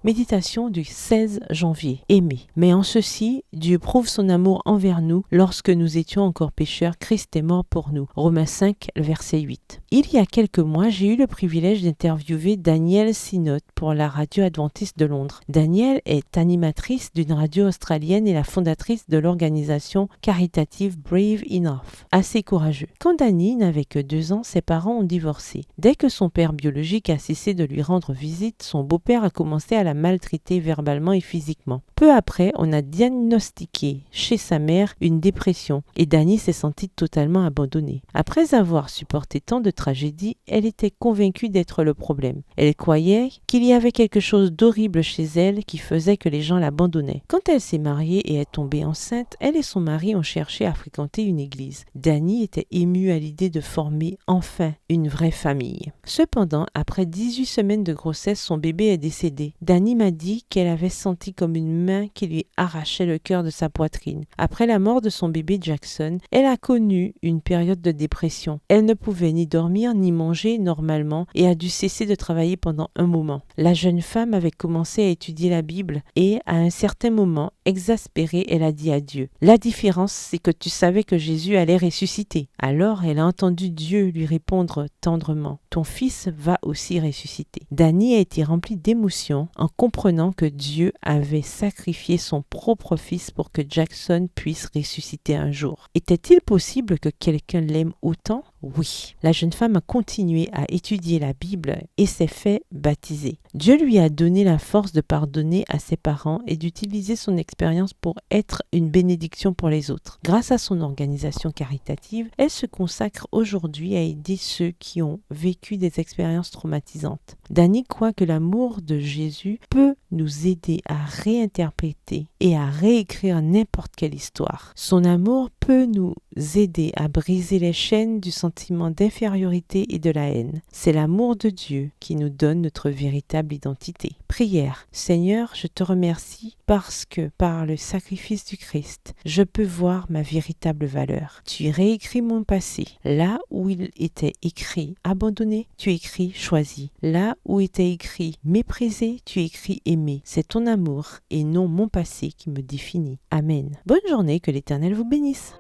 Méditation du 16 janvier. Aimer. Mais en ceci, Dieu prouve son amour envers nous lorsque nous étions encore pécheurs, Christ est mort pour nous. Romains 5, verset 8. Il y a quelques mois, j'ai eu le privilège d'interviewer Danielle Sinotte pour la radio adventiste de Londres. Danielle est animatrice d'une radio australienne et la fondatrice de l'organisation caritative Brave Enough. Assez courageux. Quand Dani n'avait que 2 ans, ses parents ont divorcé. Dès que son père biologique a cessé de lui rendre visite, son beau-père a commencé à la maltraiter verbalement et physiquement. Peu après, on a diagnostiqué chez sa mère une dépression et Dani s'est sentie totalement abandonnée. Après avoir supporté tant de tragédies, elle était convaincue d'être le problème. Elle croyait qu'il y avait quelque chose d'horrible chez elle qui faisait que les gens l'abandonnaient. Quand elle s'est mariée et est tombée enceinte, elle et son mari ont cherché à fréquenter une église. Dani était émue à l'idée de former enfin une vraie famille. Cependant, après 18 semaines de grossesse, son bébé est décédé. Dani m'a dit qu'elle avait senti comme une main qui lui arrachait le cœur de sa poitrine. Après la mort de son bébé Jackson, elle a connu une période de dépression. Elle ne pouvait ni dormir ni manger normalement et a dû cesser de travailler pendant un moment. La jeune femme avait commencé à étudier la Bible et à un certain moment, exaspérée, elle a dit à Dieu: « La différence, c'est que tu savais que Jésus allait ressusciter. » Alors, elle a entendu Dieu lui répondre tendrement: « Ton fils va aussi ressusciter. » Dani a été remplie d'émotion en comprenant que Dieu avait sacrifié son propre fils pour que Jackson puisse ressusciter un jour. Était-il possible que quelqu'un l'aime autant? Oui. La jeune femme a continué à étudier la Bible et s'est fait baptiser. Dieu lui a donné la force de pardonner à ses parents et d'utiliser son expérience pour être une bénédiction pour les autres. Grâce à son organisation caritative, elle se consacre aujourd'hui à aider ceux qui ont vécu des expériences traumatisantes. Dani croit que l'amour de Jésus peut nous aider à réinterpréter et à réécrire n'importe quelle histoire. Son amour peut nous aider à briser les chaînes du sentiment d'infériorité et de la haine. C'est l'amour de Dieu qui nous donne notre véritable identité. Prière. Seigneur, je te remercie parce que par le sacrifice du Christ, je peux voir ma véritable valeur. Tu réécris mon passé. Là où il était écrit abandonné, tu écris choisi. Là où était écrit méprisé, tu écris aimé. C'est ton amour et non mon passé qui me définit. Amen. Bonne journée, que l'Éternel vous bénisse.